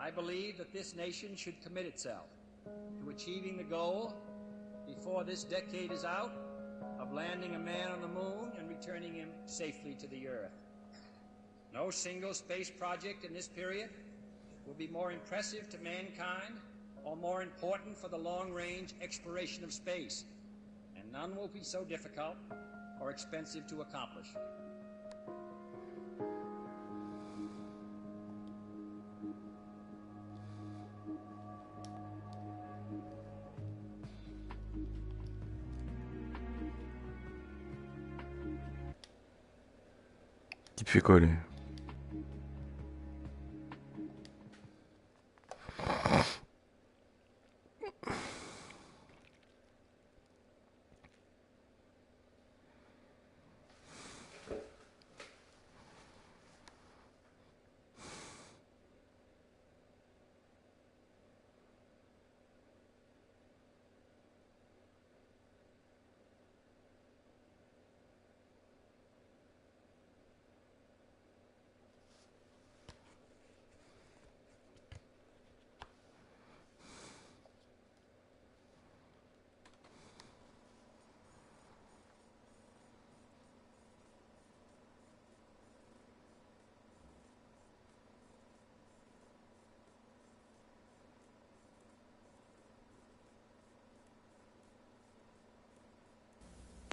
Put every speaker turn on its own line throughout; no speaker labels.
I believe that this nation should commit itself to achieving the goal, before this decade is out, of landing a man on the moon and returning him safely to the Earth. No single space project in this period will be more impressive to mankind or more important for the long-range exploration of space, and none will be so difficult or expensive to accomplish.
Difficult.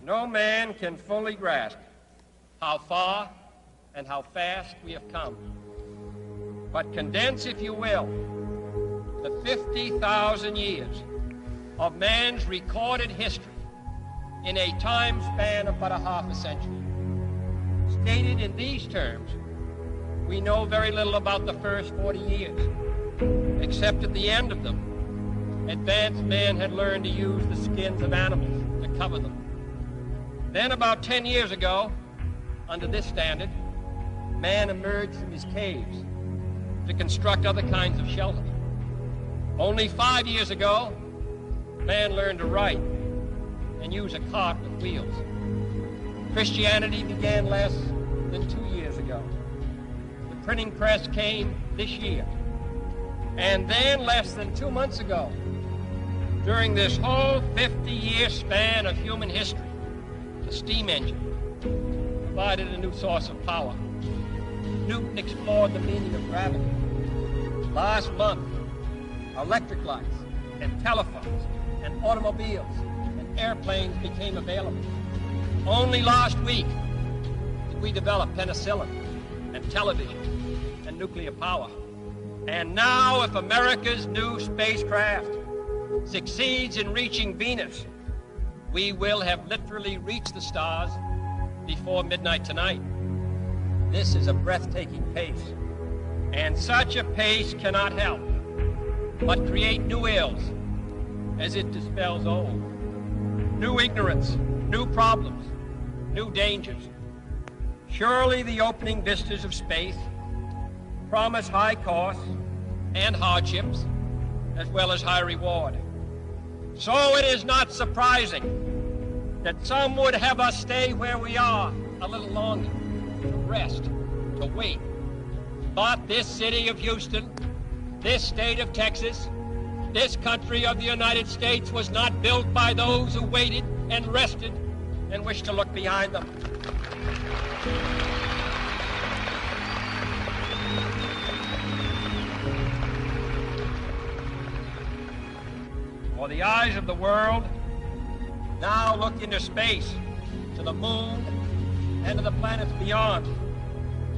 No man can fully grasp how far and how fast we have come. But condense, if you will, the 50,000 years of man's recorded history in a time span of but a half a century. Stated in these terms, we know very little about the first 40 years, except at the end of them, advanced man had learned to use the skins of animals to cover them. Then about 10 years ago, under this standard, man emerged from his caves to construct other kinds of shelter. Only 5 years ago, man learned to write and use a cart with wheels. Christianity began less than 2 years ago. The printing press came this year. And then less than 2 months ago, during this whole 50-year span of human history, the steam engine provided a new source of power. Newton explored the meaning of gravity. Last month, electric lights and telephones and automobiles and airplanes became available. Only last week did we develop penicillin and television and nuclear power. And now, if America's new spacecraft succeeds in reaching Venus, we will have literally reached the stars before midnight tonight. This is a breathtaking pace, and such a pace cannot help but create new ills as it dispels old. New ignorance, new problems, new dangers. Surely the opening vistas of space promise high costs and hardships, as well as high reward. So it is not surprising that some would have us stay where we are a little longer, to rest, to wait. But this city of Houston, this state of Texas, this country of the United States was not built by those who waited and rested and wished to look behind them. For the eyes of the world now look into space, to the moon, and to the planets beyond.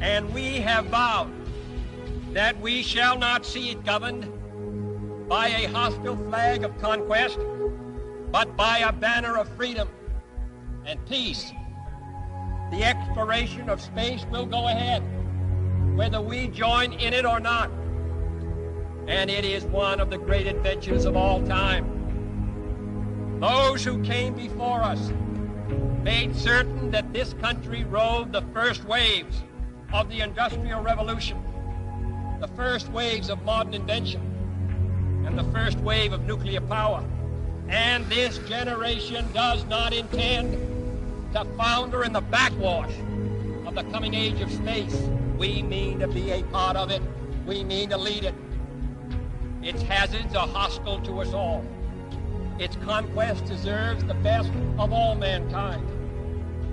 And we have vowed that we shall not see it governed by a hostile flag of conquest, but by a banner of freedom and peace. The exploration of space will go ahead, whether we join in it or not. And it is one of the great adventures of all time. Those who came before us made certain that this country rode the first waves of the Industrial Revolution, the first waves of modern invention, and the first wave of nuclear power. And this generation does not intend to founder in the backwash of the coming age of space. We mean to be a part of it. We mean to lead it. Its hazards are hostile to us all. Its conquest deserves the best of all mankind.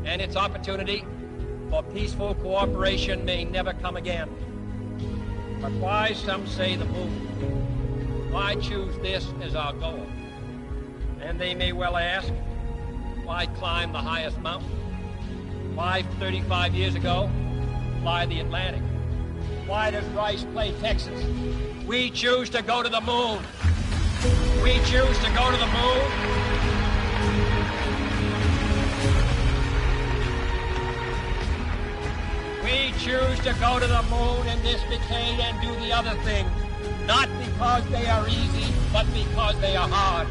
And its opportunity for peaceful cooperation may never come again. But why, some say, the moon? Why choose this as our goal? And they may well ask, why climb the highest mountain? Why, 35 years ago, fly the Atlantic? Why does Rice play Texas? We choose to go to the moon. We choose to go to the moon. We choose to go to the moon in this decade and do the other things, not because they are easy, but because they are hard.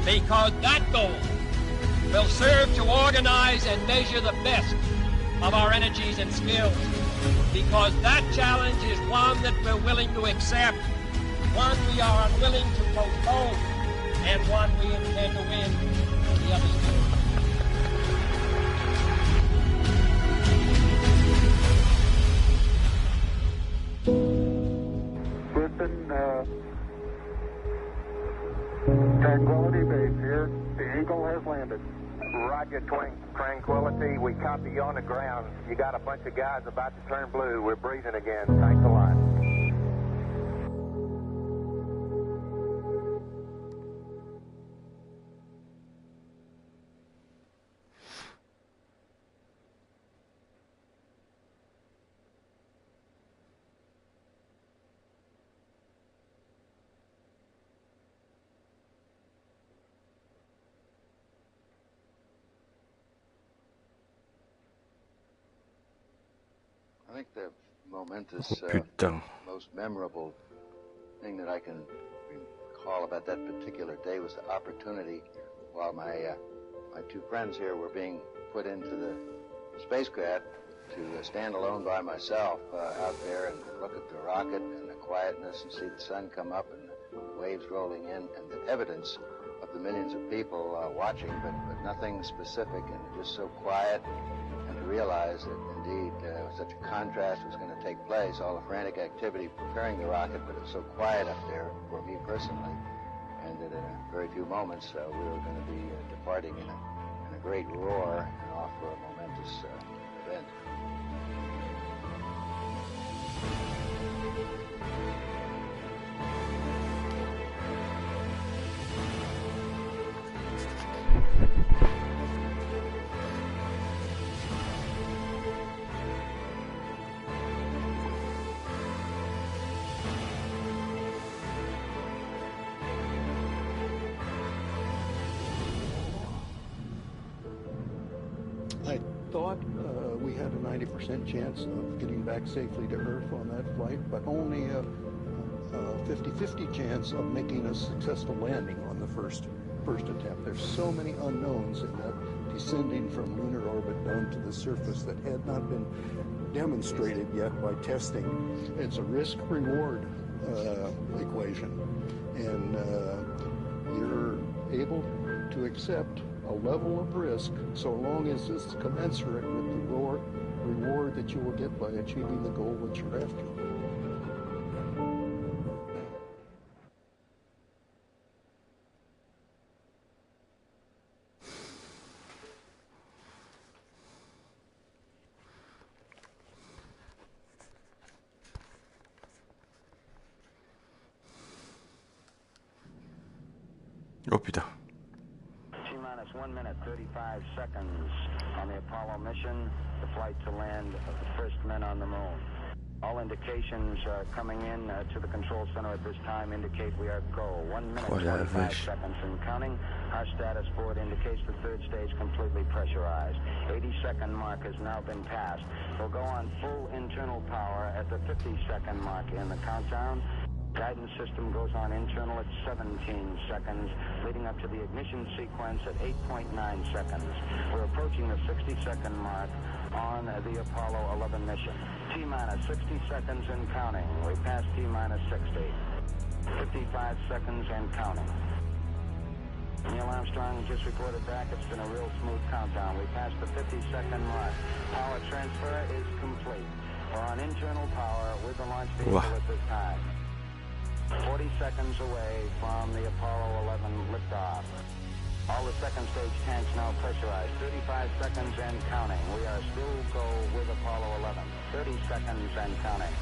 Because that goal will serve to organize and measure the best of our energies and skills. Because that challenge is one that we're willing to accept, one we are unwilling to postpone, and one we intend to win for the others do.
Tranquility Base here. The Eagle has landed.
Roger, Tranquility. We copy you on the ground. You got a bunch of guys about to turn blue. We're breathing again. Thanks a lot.
I think the momentous, most memorable thing that I can recall about that particular day was the opportunity while my two friends here were being put into the spacecraft to stand alone by myself out there and look at the rocket and the quietness and see the sun come up and the waves rolling in and the evidence of the millions of people watching, but nothing specific and just so quiet. And to realize that indeed such a contrast was going to take place, all the frantic activity preparing the rocket, but it's so quiet up there for me personally, and that in a very few moments we were going to be departing in a great roar and off for a momentous event.
I thought we had a 90% chance of getting back safely to Earth on that flight, but only a 50-50 chance of making a successful landing on the first attempt. There's so many unknowns in that descending from lunar orbit down to the surface that had not been demonstrated yet by testing. It's a risk-reward equation, and you're able to accept a level of risk so long as it's commensurate with the reward that you will get by achieving the goal that you're after.
Putain.
T-minus 1 minute, 35 seconds on the Apollo mission, the flight to land of the first men on the moon. All indications coming in to the control center at this time indicate we are go. 1 minute, 25 seconds and counting. Our status board indicates the third stage completely pressurized. 80-second mark has now been passed. We'll go on full internal power at the 50-second mark in the countdown. Guidance system goes on internal at 17 seconds, leading up to the ignition sequence at 8.9 seconds. We're approaching the 60-second mark on the Apollo 11 mission. T-minus 60 seconds and counting. We passed T-minus 60. 55 seconds and counting. Neil Armstrong just reported back. It's been a real smooth countdown. We passed the 50-second mark. Power transfer is complete. We're on internal power with the launch vehicle at this time. 40 seconds away from the Apollo 11 liftoff. All the second stage tanks now pressurized. 35 seconds and counting. We are still go with Apollo 11. 30 seconds and counting.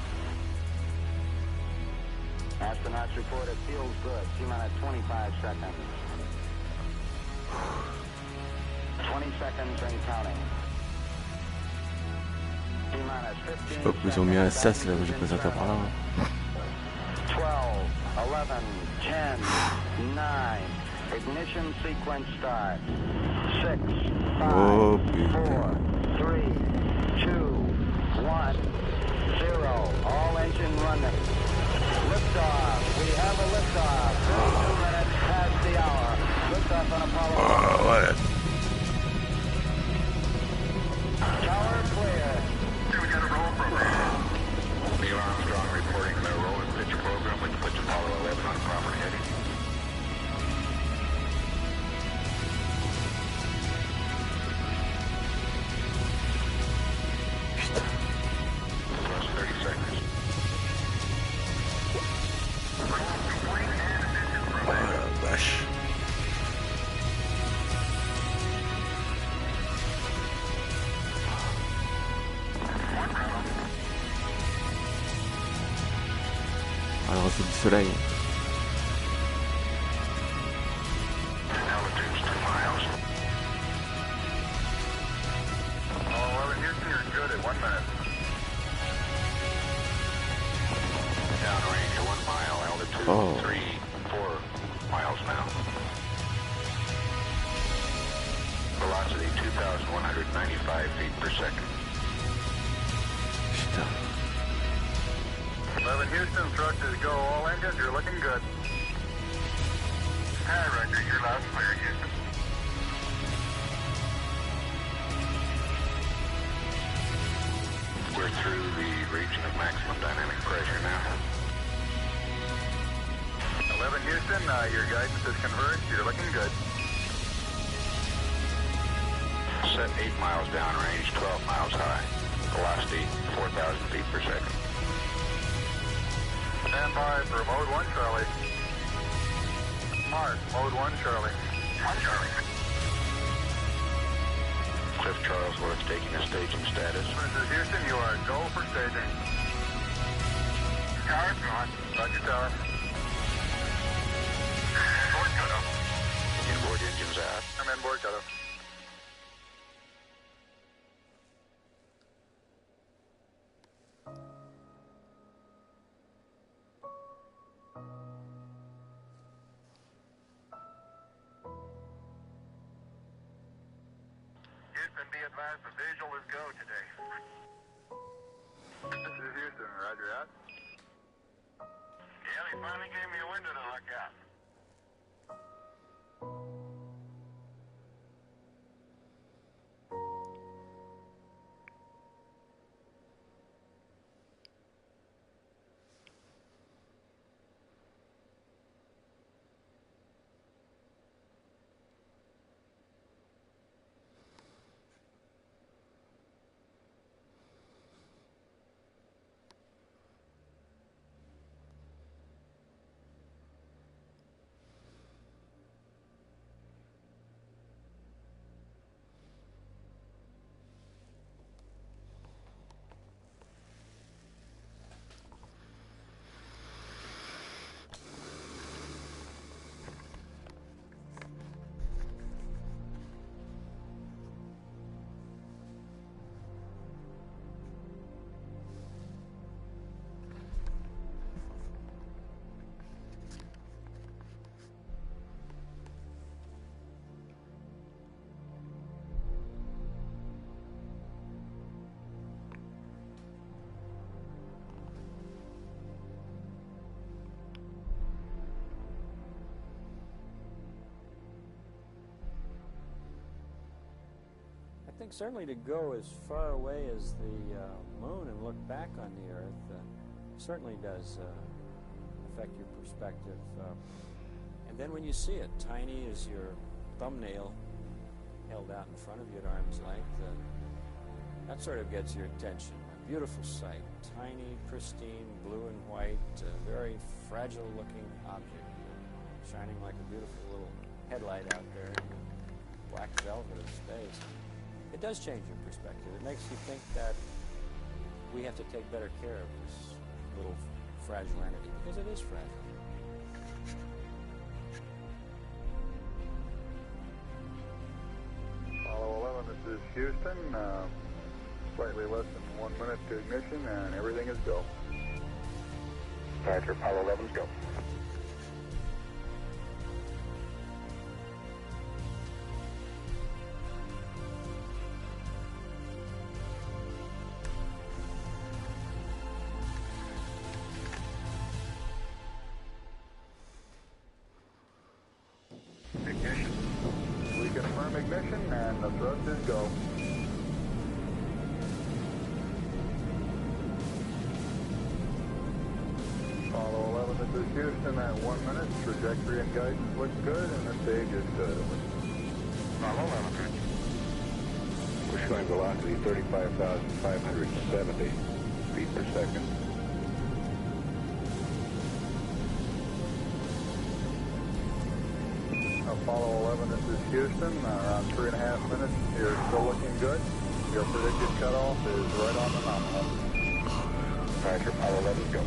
Astronauts report it feels good. T-minus 25 seconds. 20 seconds and counting. T-minus 15
Je sais pas pourquoi ils ont mis un sas là où j'ai pas ça par là.
12, 11, 10, 9. Ignition sequence start. 6, 5, 4, 3, 2, 1, 0. All engine running. Liftoff. We have a liftoff. 32 minutes past the hour. Liftoff on Apollo 11. Tower clear.
We got a roll program. Neil Armstrong reporting the roll and pitch program, which puts Apollo 11 on proper heading. Plus 30 seconds.
Vache. Alors c'est du soleil.
Altitude's 2 miles. Oh, 11 Houston, you're good at 1 minute. Downrange 1 mile, altitude 3, 4 miles now. Velocity 2,195 feet per second.
Putain.
11 Houston, thrust is go. All engines, you're looking good. Hi, Roger. You're loud and clear, Houston. We're through the region of maximum dynamic pressure now. 11 Houston, your guidance is converged. You're looking good. Set 8 miles downrange, 12 miles high. Velocity 4,000 feet per second. Stand by for mode 1, Charlie. Mark, mode 1, Charlie. 1, Charlie. Cliff Charles, Worth taking a staging status. This is Houston, you are go for staging. Tower's gone. Roger, tower. Board cutoff. Inboard engines out. I'm in board cutoff. Houston, be advised the visual is go today. This is Houston, roger out. Yeah, they finally gave me a window to look out.
I think certainly to go as far away as the moon and look back on the Earth certainly does affect your perspective. And then when you see it, tiny as your thumbnail held out in front of you at arm's length, that sort of gets your attention. beautiful sight. Tiny, pristine, blue and white, very fragile-looking object, shining like a beautiful little headlight out there in the black velvet of space. It does change your perspective. It makes you think that we have to take better care of this little fragile entity, because it is fragile.
Apollo 11, this is Houston. Slightly less than 1 minute to ignition, and everything is go.
Roger, Apollo 11's go.
Ignition. We confirm ignition, and the thrust is go. Apollo 11, this is Houston at 1 minute. Trajectory and guidance look good, and the stage is good.
Apollo 11, we're showing velocity 35,570 feet per second.
Apollo 11, this is Houston. Around 3.5 minutes. You're still looking good. Your predicted cutoff is right on the nominal.
Roger, Apollo 11, go.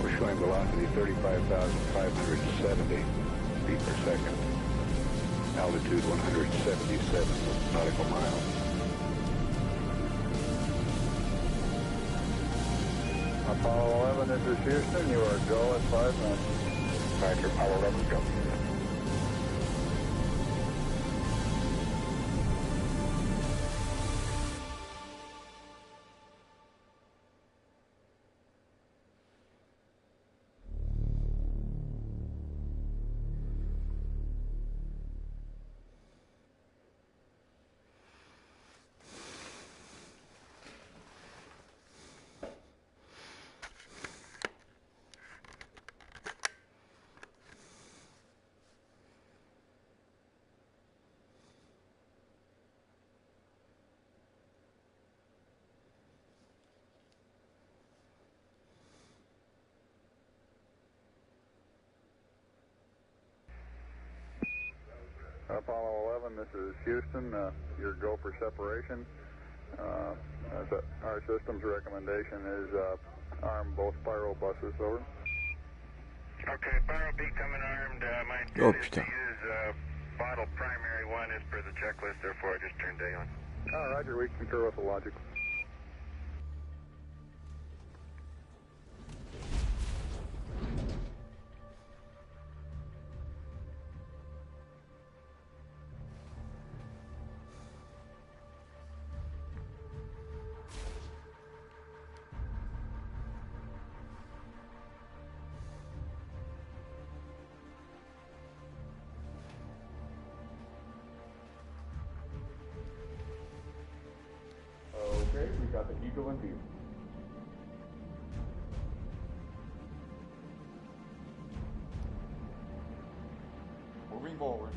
We're showing velocity 35,570 feet per second. Altitude 177 nautical miles.
Apollo 11, this is Houston. You are go at 5 minutes.
Roger, Apollo 11, go.
Apollo 11, this is Houston. Your go for separation. Our system's recommendation is arm both spiral buses, over.
Okay, spiral B coming armed. My intent is to use bottle primary one as per the checklist, therefore I just turned day on.
Roger, we concur with the logic. Okay, we got the Eagle in view. Moving forward.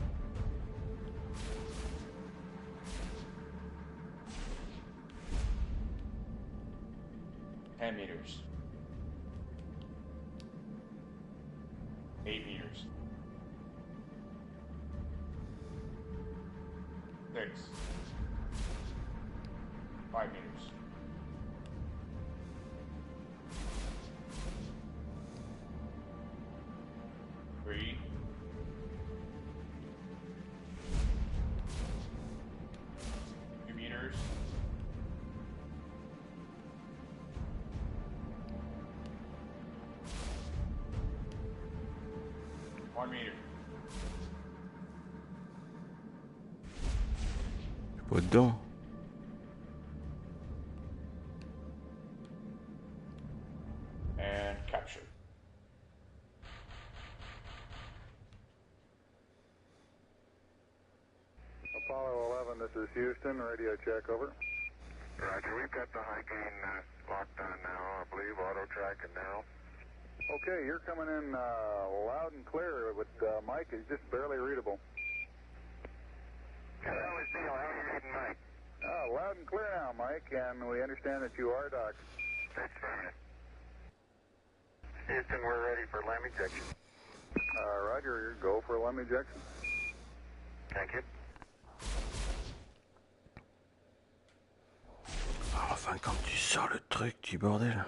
meters. 8 meters. 6. 5 meters. 3. 2 meters. 1 meter.
Pas dedans.
And capture. Apollo 11, this is Houston. Radio check, over.
Roger, we've got the high gain locked on now, I believe, auto track and now.
Okay, you're coming in loud and clear, but Mike is just barely readable.
Hello, it's Neil. How are you reading, Mike?
Loud and clear now, Mike, and we understand that you are docked.
That's affirmative. Houston, we're ready for LEM ejection.
Roger, go for LEM ejection.
Thank you.
Enfin, quand tu sors le truc du bordel.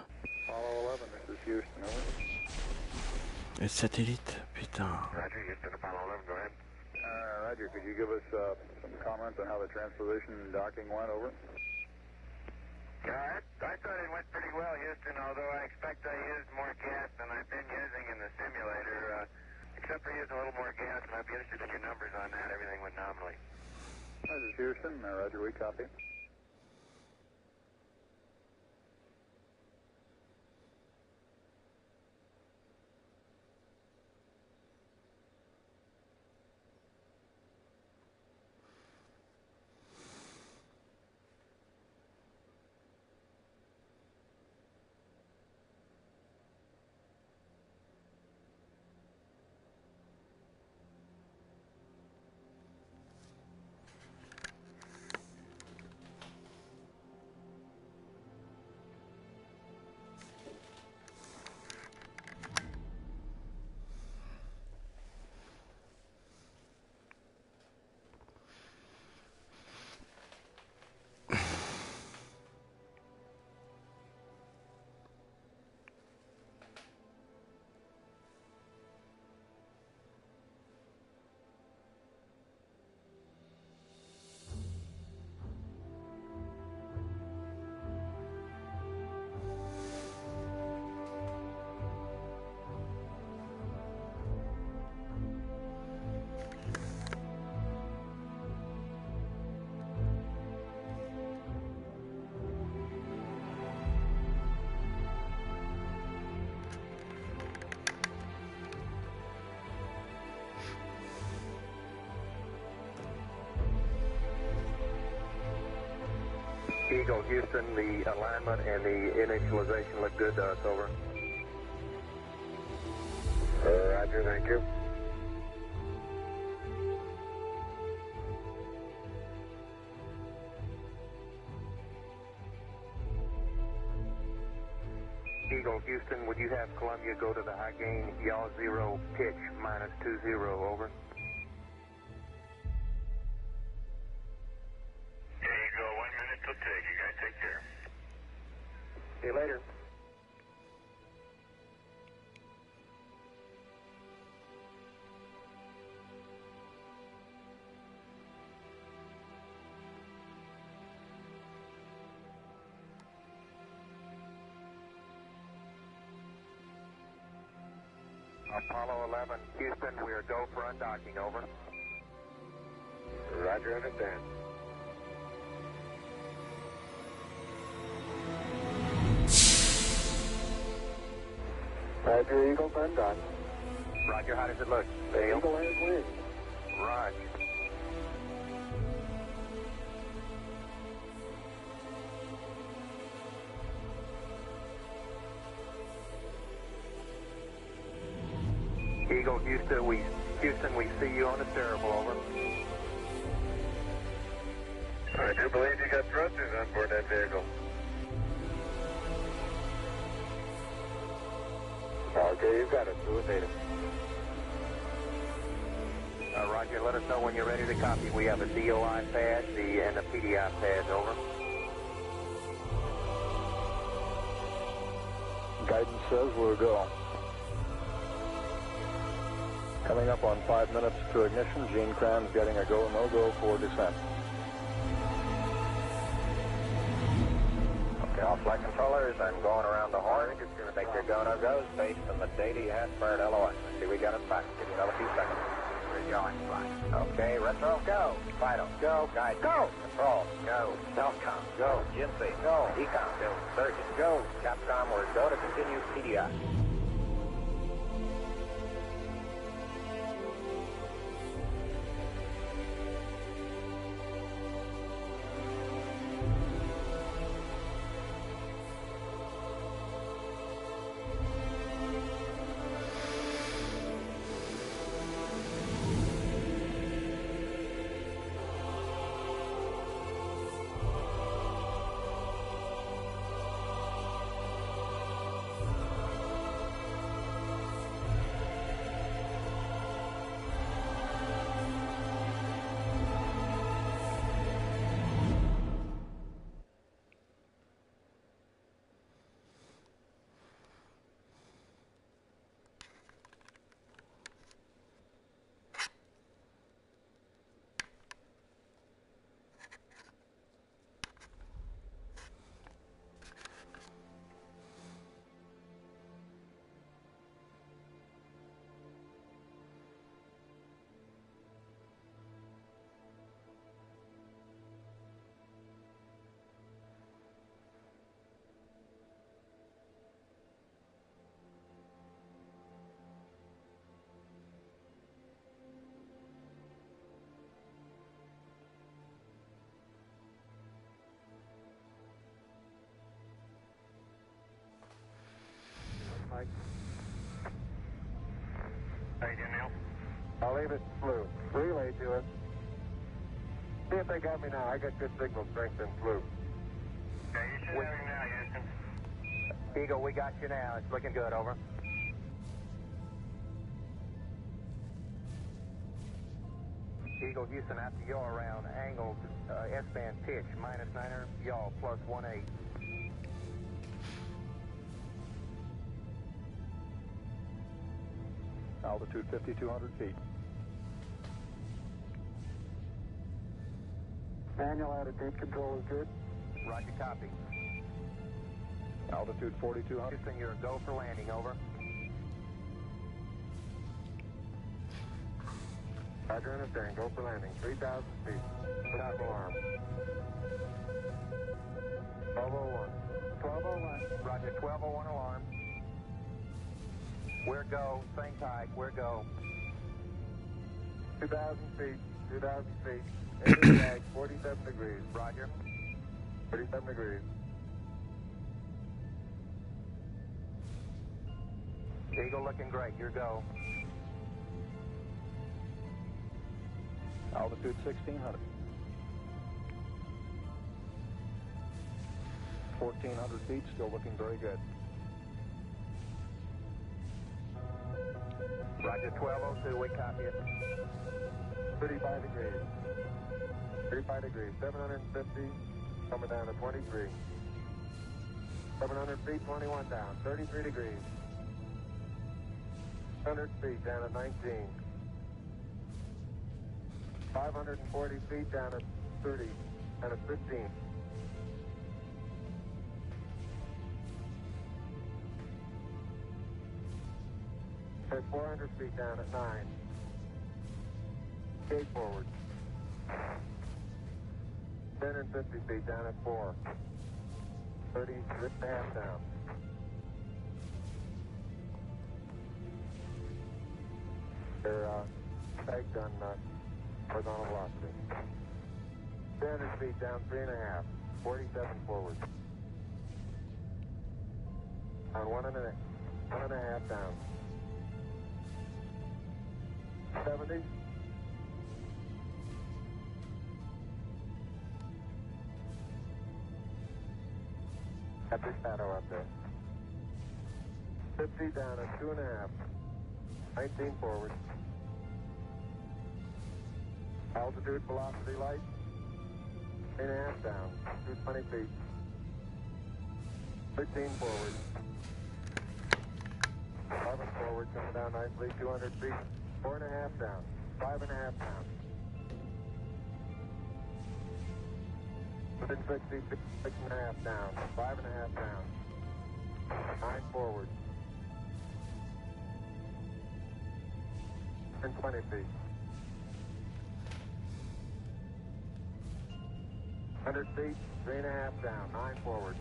Apollo 11, this is Houston, over.
Le satellite, putain.
Roger, Houston, Apollo 11, go ahead.
Roger, could you give us some comments on how the transposition and docking went, over?
Yeah, I thought it went pretty well, Houston, although I expect I used more gas than I've been using in the simulator. Except for using a little more gas, and I'd be interested in your numbers on that. Everything went nominally.
This is Houston. Roger, we copy.
Eagle, Houston, the alignment and the initialization look good to us, over.
Roger, thank you.
Eagle, Houston, would you have Columbia go to the high gain, yaw 0, pitch -20, over?
There you go, 1 minute till take. You guys take care.
See you later. Apollo 11, Houston, we are go for undocking, over.
Roger, understand.
Roger, Eagle, undock. Roger, how does it look?
The Eagle has wind.
Roger. Eagle, Houston, we see you on the steerable, over.
I do believe you got thrusters on board that vehicle.
Okay, you got it. Do it, data. Roger, let us know when you're ready to copy. We have a DOI pad and a PDI pad, over.
Guidance says we're go. Coming up on 5 minutes to ignition, Gene Kranz getting a go, no-go for descent.
Okay, all flight controllers, I'm going around the horn. Make your go, no-goes based on the data you have for an LOI. See, we got it back. Give you another few seconds. We're going, fine. Okay, retro, go. Vital, go. Guide, go. Control, go. Telcom, go. Jinsey, go. Ecom, go. Surgeon, go. Capcom, we're go to continue PDI. Mike.
How you doing, Neil?
I'll leave it blue. Relay to us. See if they got me now. I got good signal strength in blue.
Okay, you should have him now, Houston.
Eagle, we got you now. It's looking good, over. Eagle, Houston, after yaw around, angled S-band pitch, -9er, yaw, +18.
Altitude 5,200 feet.
Manual attitude control is good. Roger, copy.
Altitude 4,200.
Houston, you're a go for landing, over. Roger, understand. Go for landing. 3,000 feet. Top alarm. 1201. 1201. Roger, 1201 alarm. Where go? Same type. Where go? 2,000 feet. 2,000 feet. Engine drag, 47 degrees. Roger. 47 degrees. Eagle looking great. Your go.
Altitude 1,600. 1,400 feet, still looking very good.
Roger, 1202, we copy it. 35 degrees. 35 degrees. 750, coming down to 23. 700 feet, 21 down. 33 degrees. 100 feet, down to 19. 540 feet, down to 30. Down to 15. At 400 feet, down at 9. Gate forward. 10 and 50 feet, down at 4. 30, zip and a half down. They're pegged on horizontal velocity. 300 feet, down 3.5. 47 forward. On 1.5 down. 70. Got the shadow up there. 50 down at 2.5. 19 forward. Altitude, velocity, light. 8.5 down. 220 feet. 13 forward. 11 forward, coming down nicely. 200 feet. 4.5 down. 5.5 down. Within 60 feet, 6.5 down. 5.5 down. 9 forward. And 20 feet. 100 feet, 3.5 down. 9 forward.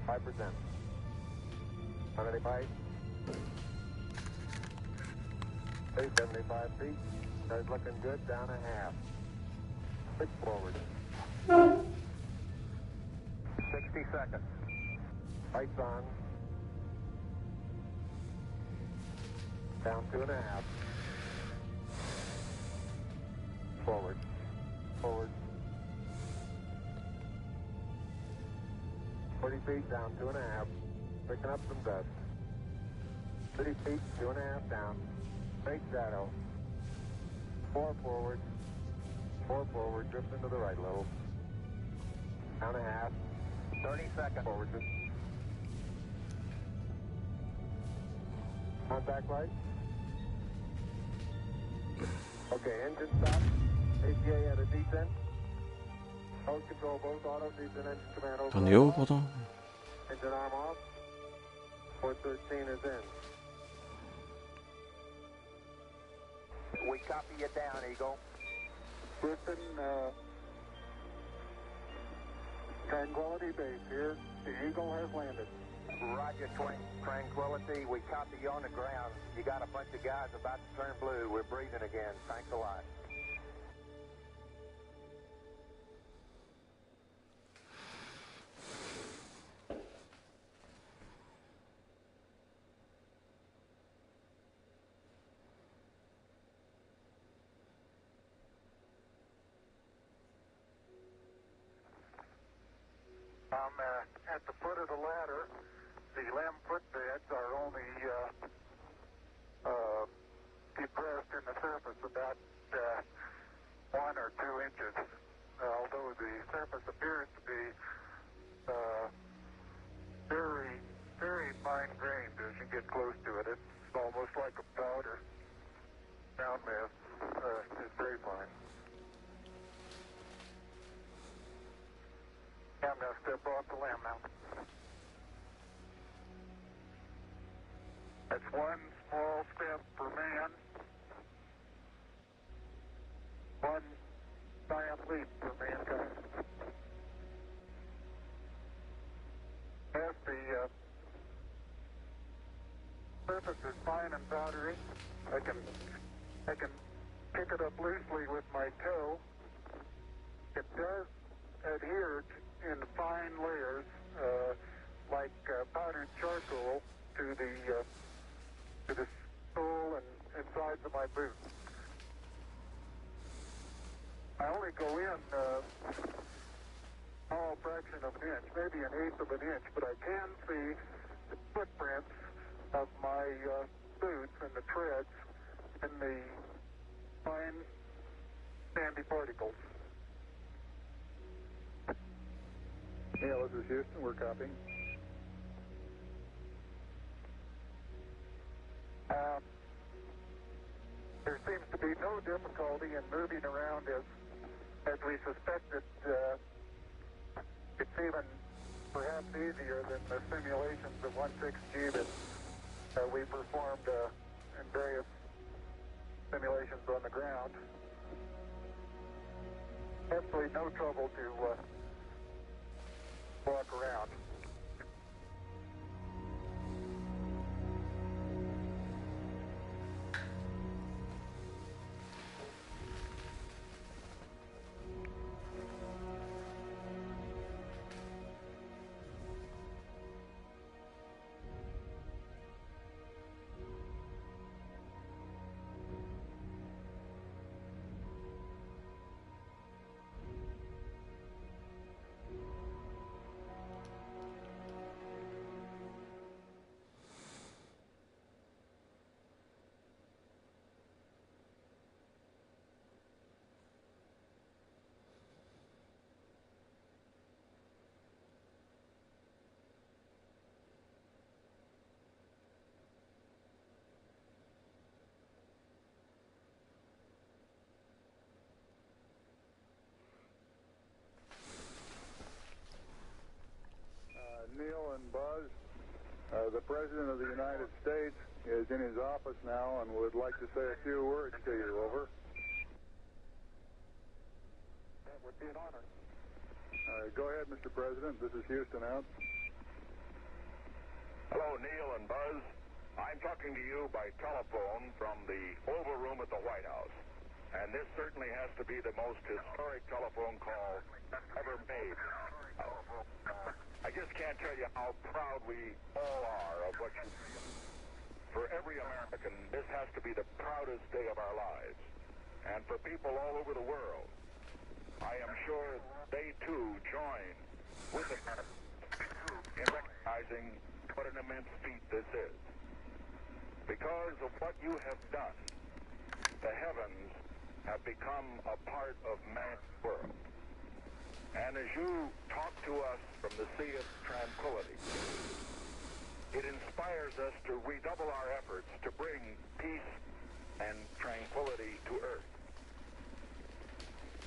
5%. 185. 75 feet. That's looking good. Down a half. 6 forward. 60 seconds. Lights on. Down 2.5. Forward. Forward. 40 feet, down 2.5. Picking up some dust. 30 feet, 2.5 down. Straight shadow. 4 forward. 4 forward. Drift into the right a little. Down a half. 30 seconds. Forward. Contact light. Okay, engine stop. ATA at a descent. Post control, both auto, descent, engine command over.
On est haut pourtant.
Engine arm off. 413 is in. We copy you down, Eagle. Houston, Tranquility Base here. The Eagle has landed. Roger, Tranquility. We copy you on the ground. You got a bunch of guys about to turn blue. We're breathing again. Thanks a lot.
I'm at the foot of the ladder. The limb footbeds are only depressed in the surface about 1 or 2 inches, although the surface appears to be very, very fine-grained as you get close to it. It's almost like a powder. Ground mass is very fine. I'm going to step off the limb now. That's one small step for man, one giant leap for mankind. As the surface is fine and powdery, I can pick it up loosely with my toe. It does adhere in fine layers, like powdered charcoal, to the sole and sides of my boot. I only go in a small fraction of an inch, maybe an eighth of an inch, but I can see the footprints of my boots and the treads in the fine sandy particles. Neil, this is Houston. We're copying. There seems to be no difficulty in moving around as we suspected. It's even perhaps easier than the simulations of 16G that we performed in various simulations on the ground. Absolutely no trouble to walk around. Neil and Buzz, the President of the United States is in his office now and would like to say a few words to you. Over. That would be an honor. Go ahead, Mr. President. This is Houston out.
Hello, Neil and Buzz. I'm talking to you by telephone from the Oval Room at the White House. And this certainly has to be the most historic telephone call ever made. I just can't tell you how proud we all are of what you do. For every American, this has to be the proudest day of our lives. And for people all over the world, I am sure they too join with us in recognizing what an immense feat this is. Because of what you have done, the heavens have become a part of man's world. And as you talk to us from the sea of tranquility, it inspires us to redouble our efforts to bring peace and tranquility to Earth.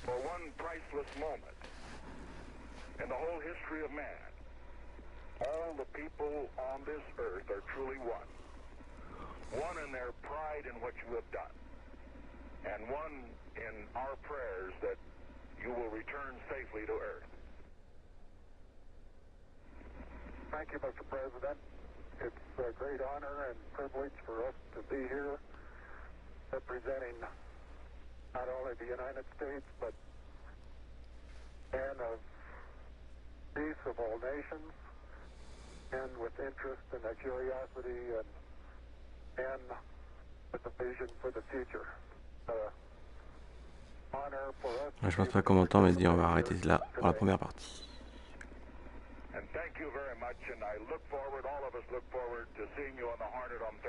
For one priceless moment in the whole history of man, all the people on this Earth are truly one. One in their pride in what you have done, and one in our prayers that you will return safely to Earth.
Thank you, Mr. President. It's a great honor and privilege for us to be here representing not only the United States, but men of peace of all nations, and with interest and a curiosity and with a vision for the future.
Je pense pas qu'on m'entend, mais dis on va arrêter là pour la première partie.
you very much, and I look forward, all of us look forward to seeing you on the Hornet on Thursday.